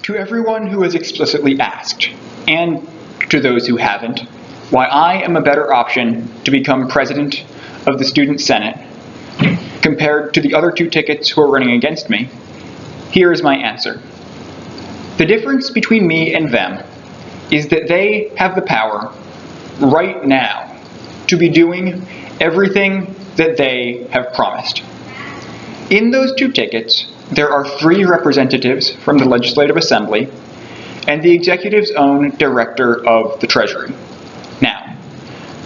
To everyone who has explicitly asked, and to those who haven't, why I am a better option to become president of the Student Senate compared to the other two tickets who are running against me, here is my answer. The difference between me and them is that they have the power right now to be doing everything that they have promised. In those two tickets, there are 3 representatives from the Legislative Assembly and the executive's own Director of the Treasury. Now,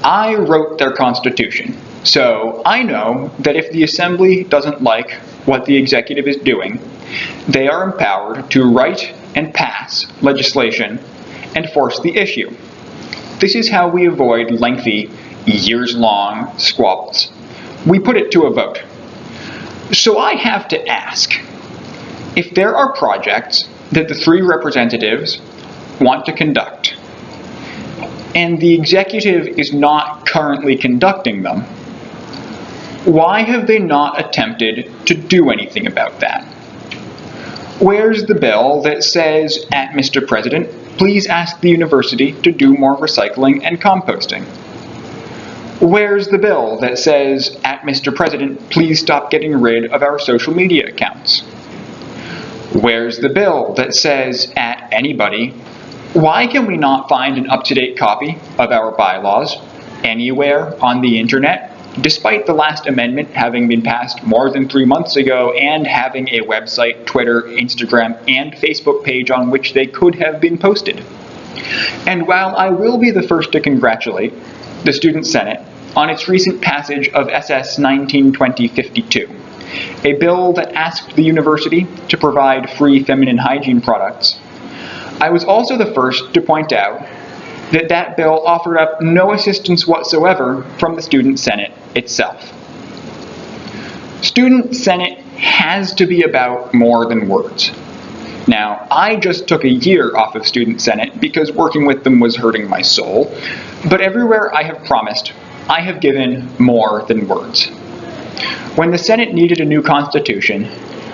I wrote their Constitution, so I know that if the Assembly doesn't like what the executive is doing, they are empowered to write and pass legislation and force the issue. This is how we avoid lengthy, years-long squabbles. We put it to a vote. So I have to ask, if there are projects that the 3 representatives want to conduct, and the executive is not currently conducting them, why have they not attempted to do anything about that? Where's the bill that says, at Mr. President, please ask the university to do more recycling and composting? Where's the bill that says, at Mr. President, please stop getting rid of our social media accounts? Where's the bill that says, at anybody, why can we not find an up-to-date copy of our bylaws anywhere on the internet, despite the last amendment having been passed more than 3 months ago and having a website, Twitter, Instagram, and Facebook page on which they could have been posted? And while I will be the first to congratulate the Student Senate on its recent passage of SS 1920-52, a bill that asked the university to provide free feminine hygiene products, I was also the first to point out that that bill offered up no assistance whatsoever from the Student Senate itself. Student Senate has to be about more than words. Now, I just took a year off of Student Senate because working with them was hurting my soul, but everywhere I have promised, I have given more than words. When the Senate needed a new constitution,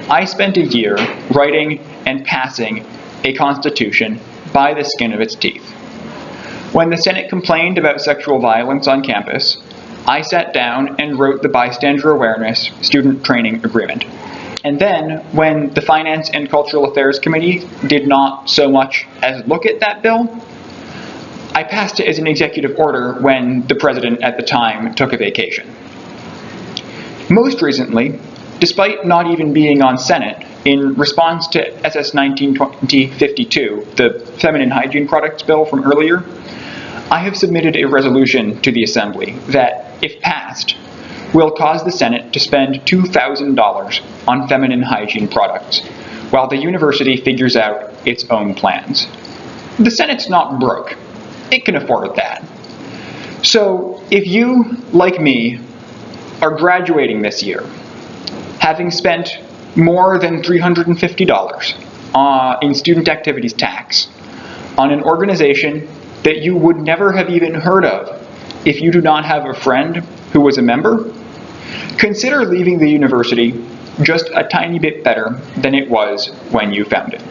I spent a year writing and passing a constitution by the skin of its teeth. When the Senate complained about sexual violence on campus, I sat down and wrote the Bystander Awareness Student Training Agreement. And then, when the Finance and Cultural Affairs Committee did not so much as look at that bill, I passed it as an executive order when the president at the time took a vacation. Most recently, despite not even being on Senate, in response to SS 1920-52, the feminine hygiene products bill from earlier, I have submitted a resolution to the Assembly that, if passed, will cause the Senate to spend $2,000 on feminine hygiene products, while the university figures out its own plans. The Senate's not broke. It can afford that. So, if you, like me, are graduating this year, having spent more than $350 in student activities tax on an organization that you would never have even heard of if you do not have a friend who was a member, consider leaving the university just a tiny bit better than it was when you found it.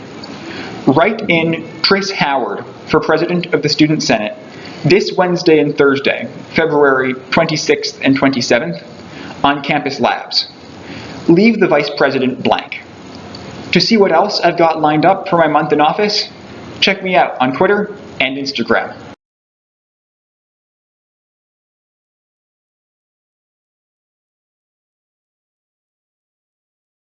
Write in Tris Howard for President of the Student Senate this Wednesday and Thursday, February 26th and 27th, on Campus Labs. Leave the Vice President blank. To see what else I've got lined up for my month in office, check me out on Twitter and Instagram.